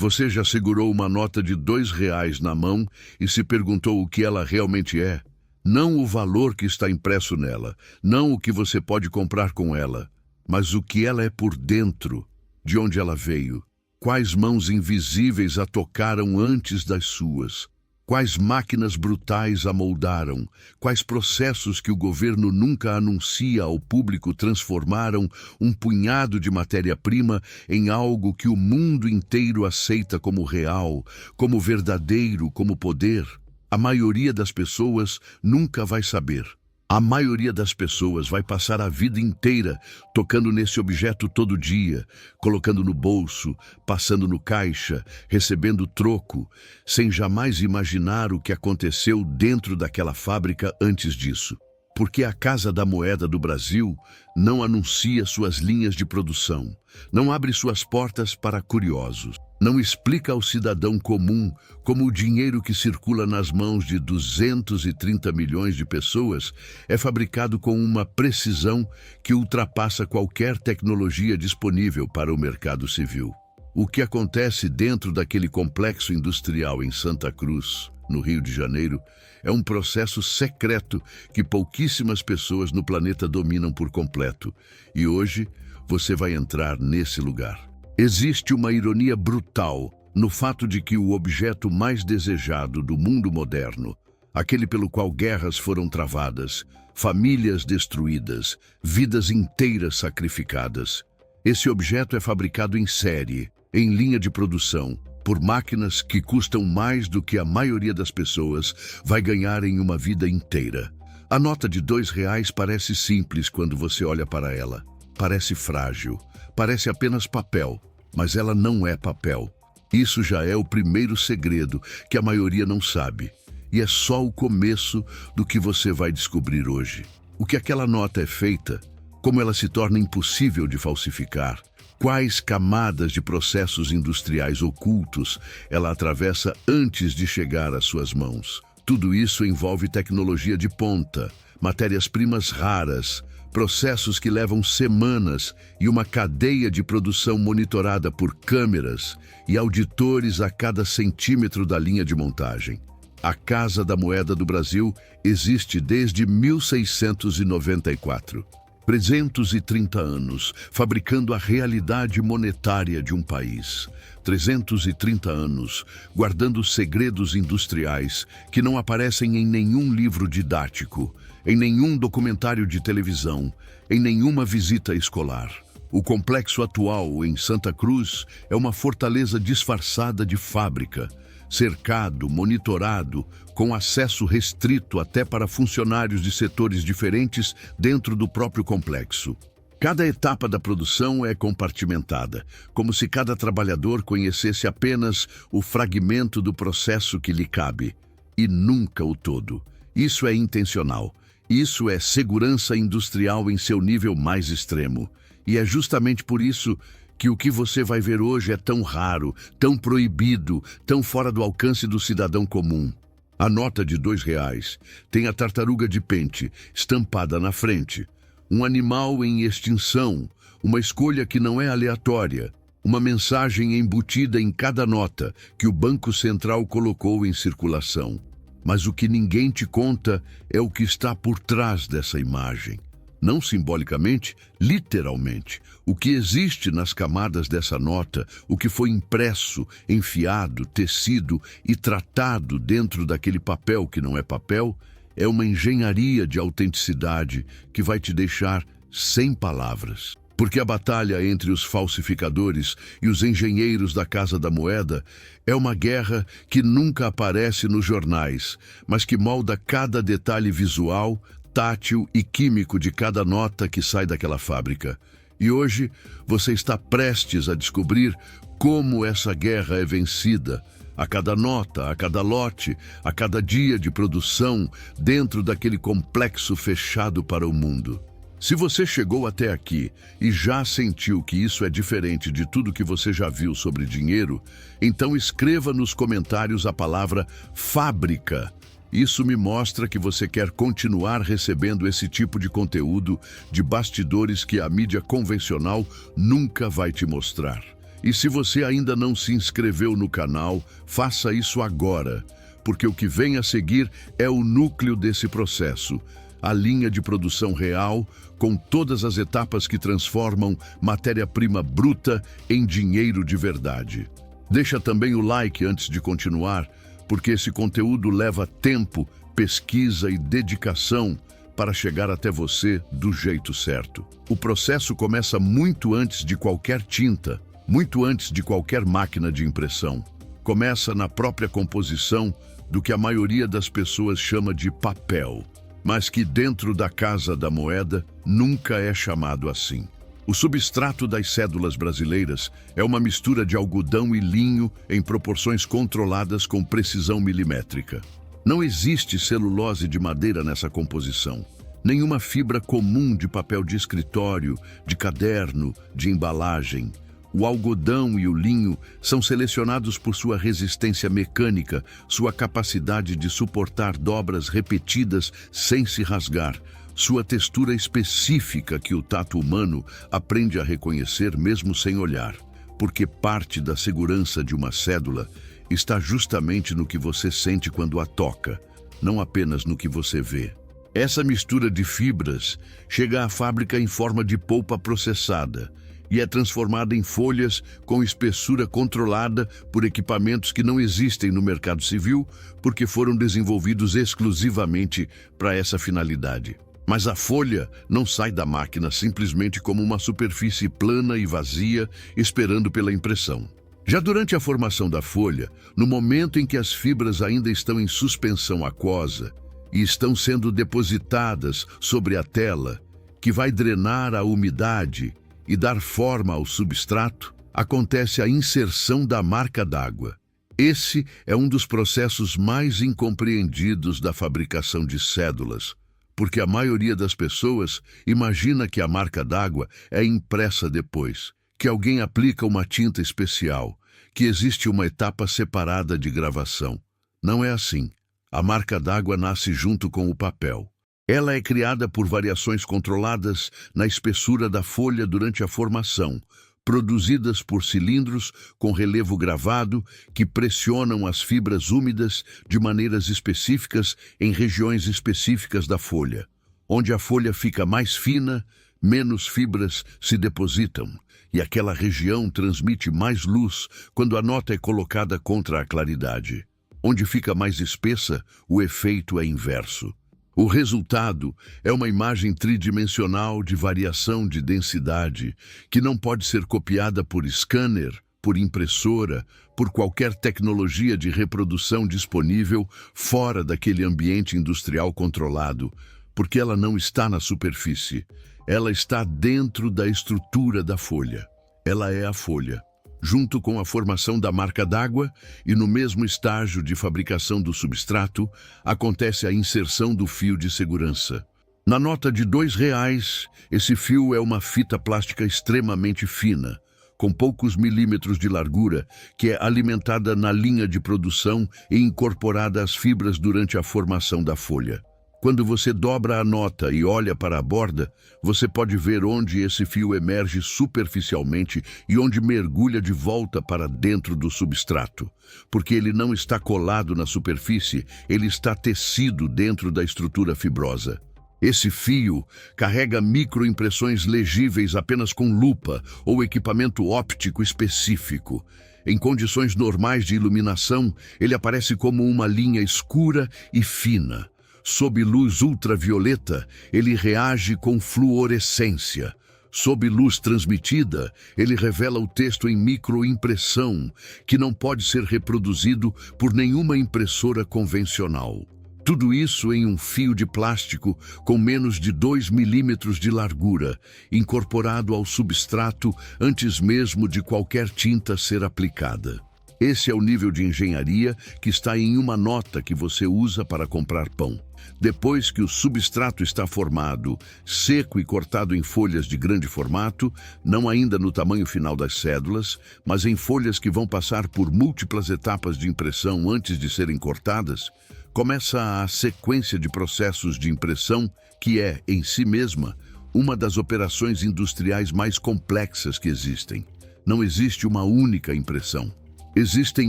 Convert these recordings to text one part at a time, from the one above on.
Você já segurou uma nota de R$ 2 na mão e se perguntou o que ela realmente é? Não o valor que está impresso nela, não o que você pode comprar com ela, mas o que ela é por dentro, de onde ela veio, quais mãos invisíveis a tocaram antes das suas, quais máquinas brutais a moldaram, quais processos que o governo nunca anuncia ao público transformaram um punhado de matéria-prima em algo que o mundo inteiro aceita como real, como verdadeiro, como poder. A maioria das pessoas nunca vai saber. A maioria das pessoas vai passar a vida inteira tocando nesse objeto todo dia, colocando no bolso, passando no caixa, recebendo troco, sem jamais imaginar o que aconteceu dentro daquela fábrica antes disso. Porque a Casa da Moeda do Brasil não anuncia suas linhas de produção, não abre suas portas para curiosos, não explica ao cidadão comum como o dinheiro que circula nas mãos de 230 milhões de pessoas é fabricado com uma precisão que ultrapassa qualquer tecnologia disponível para o mercado civil. O que acontece dentro daquele complexo industrial em Santa Cruz, no Rio de Janeiro, é um processo secreto que pouquíssimas pessoas no planeta dominam por completo. E hoje você vai entrar nesse lugar. Existe uma ironia brutal no fato de que o objeto mais desejado do mundo moderno, aquele pelo qual guerras foram travadas, famílias destruídas, vidas inteiras sacrificadas, esse objeto é fabricado em série, em linha de produção, por máquinas que custam mais do que a maioria das pessoas vai ganhar em uma vida inteira. A nota de R$ 2 parece simples quando você olha para ela. Parece frágil, parece apenas papel, mas ela não é papel. Isso já é o primeiro segredo que a maioria não sabe. E é só o começo do que você vai descobrir hoje. O que aquela nota é feita, como ela se torna impossível de falsificar, quais camadas de processos industriais ocultos ela atravessa antes de chegar às suas mãos. Tudo isso envolve tecnologia de ponta, matérias-primas raras, processos que levam semanas e uma cadeia de produção monitorada por câmeras e auditores a cada centímetro da linha de montagem. A Casa da Moeda do Brasil existe desde 1694. 330 anos, fabricando a realidade monetária de um país. 330 anos, guardando segredos industriais que não aparecem em nenhum livro didático, em nenhum documentário de televisão, em nenhuma visita escolar. O complexo atual em Santa Cruz é uma fortaleza disfarçada de fábrica, cercado, monitorado, com acesso restrito até para funcionários de setores diferentes dentro do próprio complexo. Cada etapa da produção é compartimentada, como se cada trabalhador conhecesse apenas o fragmento do processo que lhe cabe, e nunca o todo. Isso é intencional. Isso é segurança industrial em seu nível mais extremo. E é justamente por isso que o que você vai ver hoje é tão raro, tão proibido, tão fora do alcance do cidadão comum. A nota de R$ 2 tem a tartaruga de pente estampada na frente, um animal em extinção, uma escolha que não é aleatória, uma mensagem embutida em cada nota que o Banco Central colocou em circulação. Mas o que ninguém te conta é o que está por trás dessa imagem. Não simbolicamente, literalmente. O que existe nas camadas dessa nota, o que foi impresso, enfiado, tecido e tratado dentro daquele papel que não é papel, é uma engenharia de autenticidade que vai te deixar sem palavras. Porque a batalha entre os falsificadores e os engenheiros da Casa da Moeda é uma guerra que nunca aparece nos jornais, mas que molda cada detalhe visual, tátil e químico de cada nota que sai daquela fábrica. E hoje você está prestes a descobrir como essa guerra é vencida. A cada nota, a cada lote, a cada dia de produção dentro daquele complexo fechado para o mundo. Se você chegou até aqui e já sentiu que isso é diferente de tudo que você já viu sobre dinheiro, então escreva nos comentários a palavra fábrica. Isso me mostra que você quer continuar recebendo esse tipo de conteúdo de bastidores que a mídia convencional nunca vai te mostrar. E se você ainda não se inscreveu no canal, faça isso agora, porque o que vem a seguir é o núcleo desse processo, a linha de produção real, com todas as etapas que transformam matéria-prima bruta em dinheiro de verdade. Deixa também o like antes de continuar, porque esse conteúdo leva tempo, pesquisa e dedicação para chegar até você do jeito certo. O processo começa muito antes de qualquer tinta, muito antes de qualquer máquina de impressão. Começa na própria composição do que a maioria das pessoas chama de papel, mas que dentro da Casa da Moeda nunca é chamado assim. O substrato das cédulas brasileiras é uma mistura de algodão e linho em proporções controladas com precisão milimétrica. Não existe celulose de madeira nessa composição, nenhuma fibra comum de papel de escritório, de caderno, de embalagem. O algodão e o linho são selecionados por sua resistência mecânica, sua capacidade de suportar dobras repetidas sem se rasgar, sua textura específica que o tato humano aprende a reconhecer mesmo sem olhar, porque parte da segurança de uma cédula está justamente no que você sente quando a toca, não apenas no que você vê. Essa mistura de fibras chega à fábrica em forma de polpa processada e é transformada em folhas com espessura controlada por equipamentos que não existem no mercado civil porque foram desenvolvidos exclusivamente para essa finalidade. Mas a folha não sai da máquina simplesmente como uma superfície plana e vazia esperando pela impressão. Já durante a formação da folha, no momento em que as fibras ainda estão em suspensão aquosa e estão sendo depositadas sobre a tela, que vai drenar a umidade e dar forma ao substrato, acontece a inserção da marca d'água. Esse é um dos processos mais incompreendidos da fabricação de cédulas, porque a maioria das pessoas imagina que a marca d'água é impressa depois, que alguém aplica uma tinta especial, que existe uma etapa separada de gravação. Não é assim. A marca d'água nasce junto com o papel. Ela é criada por variações controladas na espessura da folha durante a formação, produzidas por cilindros com relevo gravado que pressionam as fibras úmidas de maneiras específicas em regiões específicas da folha. Onde a folha fica mais fina, menos fibras se depositam, e aquela região transmite mais luz quando a nota é colocada contra a claridade. Onde fica mais espessa, o efeito é inverso. O resultado é uma imagem tridimensional de variação de densidade que não pode ser copiada por scanner, por impressora, por qualquer tecnologia de reprodução disponível fora daquele ambiente industrial controlado, porque ela não está na superfície, ela está dentro da estrutura da folha. Ela é a folha. Junto com a formação da marca d'água e no mesmo estágio de fabricação do substrato, acontece a inserção do fio de segurança. Na nota de R$2, esse fio é uma fita plástica extremamente fina, com poucos milímetros de largura, que é alimentada na linha de produção e incorporada às fibras durante a formação da folha. Quando você dobra a nota e olha para a borda, você pode ver onde esse fio emerge superficialmente e onde mergulha de volta para dentro do substrato. Porque ele não está colado na superfície, ele está tecido dentro da estrutura fibrosa. Esse fio carrega microimpressões legíveis apenas com lupa ou equipamento óptico específico. Em condições normais de iluminação, ele aparece como uma linha escura e fina. Sob luz ultravioleta, ele reage com fluorescência. Sob luz transmitida, ele revela o texto em microimpressão, que não pode ser reproduzido por nenhuma impressora convencional. Tudo isso em um fio de plástico com menos de 2 milímetros de largura, incorporado ao substrato antes mesmo de qualquer tinta ser aplicada. Esse é o nível de engenharia que está em uma nota que você usa para comprar pão. Depois que o substrato está formado, seco e cortado em folhas de grande formato, não ainda no tamanho final das cédulas, mas em folhas que vão passar por múltiplas etapas de impressão antes de serem cortadas, começa a sequência de processos de impressão que é, em si mesma, uma das operações industriais mais complexas que existem. Não existe uma única impressão. Existem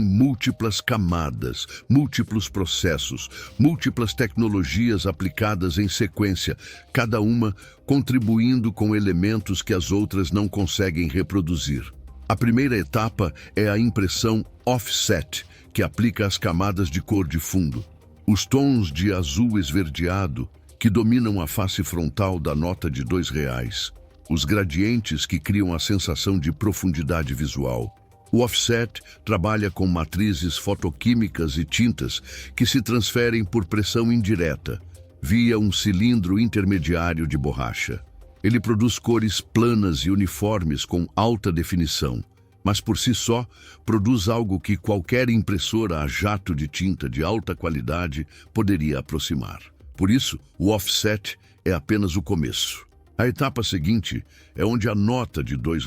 múltiplas camadas, múltiplos processos, múltiplas tecnologias aplicadas em sequência, cada uma contribuindo com elementos que as outras não conseguem reproduzir. A primeira etapa é a impressão offset, que aplica as camadas de cor de fundo. Os tons de azul esverdeado, que dominam a face frontal da nota de R$ 2. Os gradientes que criam a sensação de profundidade visual. O offset trabalha com matrizes fotoquímicas e tintas que se transferem por pressão indireta, via um cilindro intermediário de borracha. Ele produz cores planas e uniformes com alta definição, mas por si só produz algo que qualquer impressora a jato de tinta de alta qualidade poderia aproximar. Por isso, o offset é apenas o começo. A etapa seguinte é onde a nota de R$ 2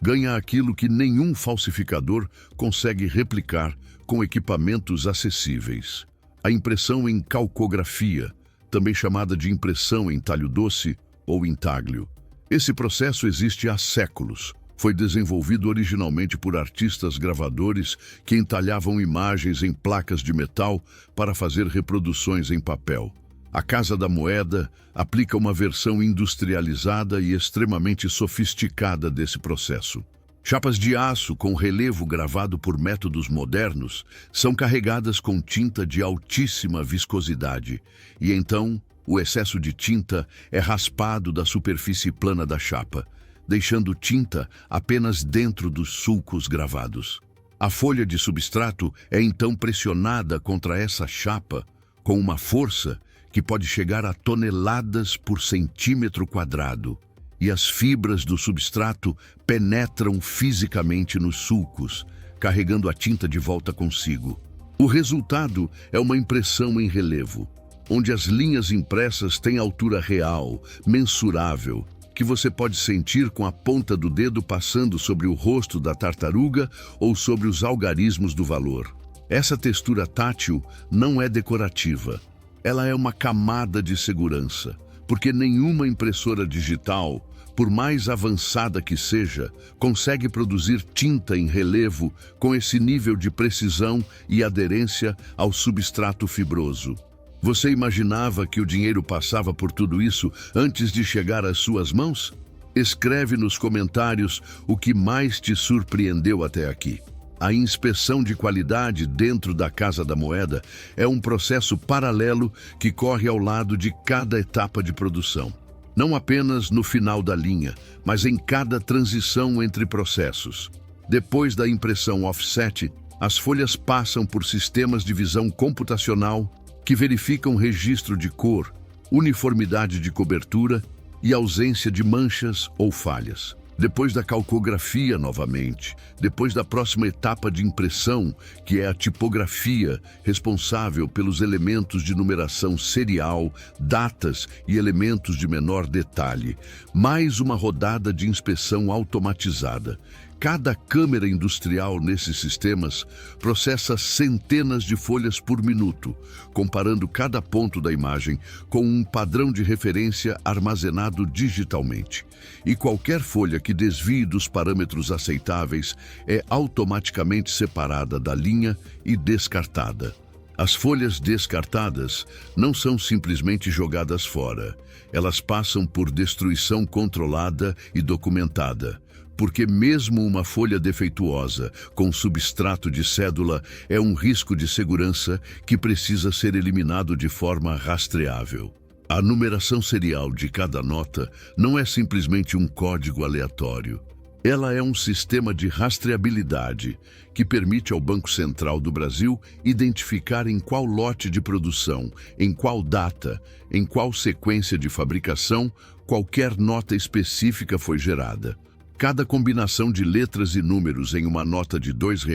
ganha aquilo que nenhum falsificador consegue replicar com equipamentos acessíveis. A impressão em calcografia, também chamada de impressão em talho doce ou intaglio. Esse processo existe há séculos. Foi desenvolvido originalmente por artistas gravadores que entalhavam imagens em placas de metal para fazer reproduções em papel. A Casa da Moeda aplica uma versão industrializada e extremamente sofisticada desse processo. Chapas de aço com relevo gravado por métodos modernos são carregadas com tinta de altíssima viscosidade e então o excesso de tinta é raspado da superfície plana da chapa, deixando tinta apenas dentro dos sulcos gravados. A folha de substrato é então pressionada contra essa chapa com uma força que pode chegar a toneladas por centímetro quadrado, e as fibras do substrato penetram fisicamente nos sulcos, carregando a tinta de volta consigo. O resultado é uma impressão em relevo, onde as linhas impressas têm altura real, mensurável, que você pode sentir com a ponta do dedo passando sobre o rosto da tartaruga ou sobre os algarismos do valor. Essa textura tátil não é decorativa. Ela é uma camada de segurança, porque nenhuma impressora digital, por mais avançada que seja, consegue produzir tinta em relevo com esse nível de precisão e aderência ao substrato fibroso. Você imaginava que o dinheiro passava por tudo isso antes de chegar às suas mãos? Escreve nos comentários o que mais te surpreendeu até aqui. A inspeção de qualidade dentro da Casa da Moeda é um processo paralelo que corre ao lado de cada etapa de produção. Não apenas no final da linha, mas em cada transição entre processos. Depois da impressão offset, as folhas passam por sistemas de visão computacional que verificam registro de cor, uniformidade de cobertura e ausência de manchas ou falhas. Depois da calcografia novamente, depois da próxima etapa de impressão, que é a tipografia, responsável pelos elementos de numeração serial, datas e elementos de menor detalhe, mais uma rodada de inspeção automatizada. Cada câmera industrial nesses sistemas processa centenas de folhas por minuto, comparando cada ponto da imagem com um padrão de referência armazenado digitalmente. E qualquer folha que desvie dos parâmetros aceitáveis é automaticamente separada da linha e descartada. As folhas descartadas não são simplesmente jogadas fora. Elas passam por destruição controlada e documentada. Porque mesmo uma folha defeituosa, com substrato de cédula, é um risco de segurança que precisa ser eliminado de forma rastreável. A numeração serial de cada nota não é simplesmente um código aleatório. Ela é um sistema de rastreabilidade que permite ao Banco Central do Brasil identificar em qual lote de produção, em qual data, em qual sequência de fabricação, qualquer nota específica foi gerada. Cada combinação de letras e números em uma nota de R$ 2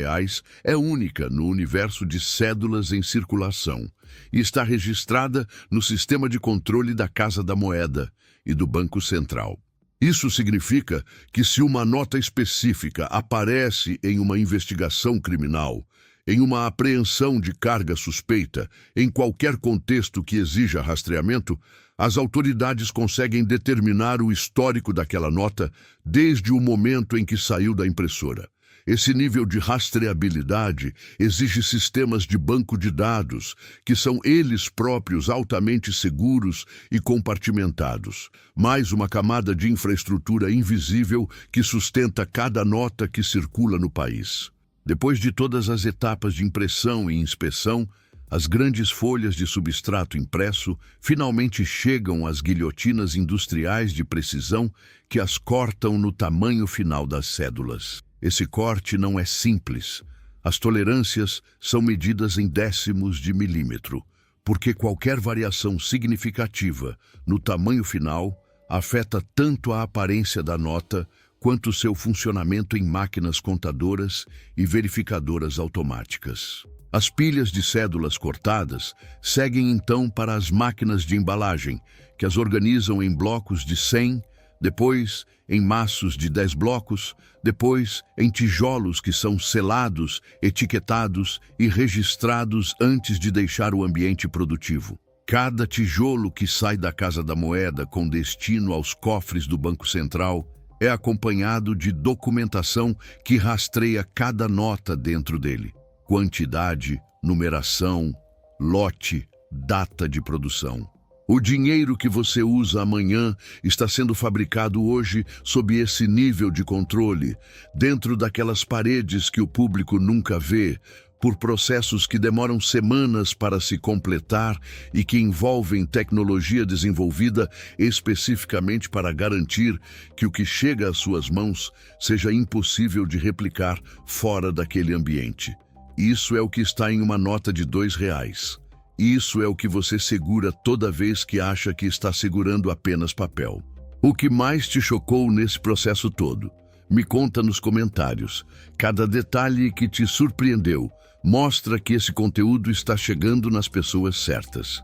é única no universo de cédulas em circulação e está registrada no sistema de controle da Casa da Moeda e do Banco Central. Isso significa que se uma nota específica aparece em uma investigação criminal, em uma apreensão de carga suspeita, em qualquer contexto que exija rastreamento, As autoridades conseguem determinar o histórico daquela nota desde o momento em que saiu da impressora. Esse nível de rastreabilidade exige sistemas de banco de dados, que são eles próprios altamente seguros e compartimentados. Mais uma camada de infraestrutura invisível que sustenta cada nota que circula no país. Depois de todas as etapas de impressão e inspeção, as grandes folhas de substrato impresso finalmente chegam às guilhotinas industriais de precisão que as cortam no tamanho final das cédulas. Esse corte não é simples. As tolerâncias são medidas em décimos de milímetro, porque qualquer variação significativa no tamanho final afeta tanto a aparência da nota quanto seu funcionamento em máquinas contadoras e verificadoras automáticas. As pilhas de cédulas cortadas seguem então para as máquinas de embalagem, que as organizam em blocos de 100, depois em maços de 10 blocos, depois em tijolos que são selados, etiquetados e registrados antes de deixar o ambiente produtivo. Cada tijolo que sai da Casa da Moeda com destino aos cofres do Banco Central é acompanhado de documentação que rastreia cada nota dentro dele. Quantidade, numeração, lote, data de produção. O dinheiro que você usa amanhã está sendo fabricado hoje sob esse nível de controle, dentro daquelas paredes que o público nunca vê, por processos que demoram semanas para se completar e que envolvem tecnologia desenvolvida especificamente para garantir que o que chega às suas mãos seja impossível de replicar fora daquele ambiente. Isso é o que está em uma nota de R$2. Isso é o que você segura toda vez que acha que está segurando apenas papel. O que mais te chocou nesse processo todo? Me conta nos comentários. Cada detalhe que te surpreendeu mostra que esse conteúdo está chegando nas pessoas certas.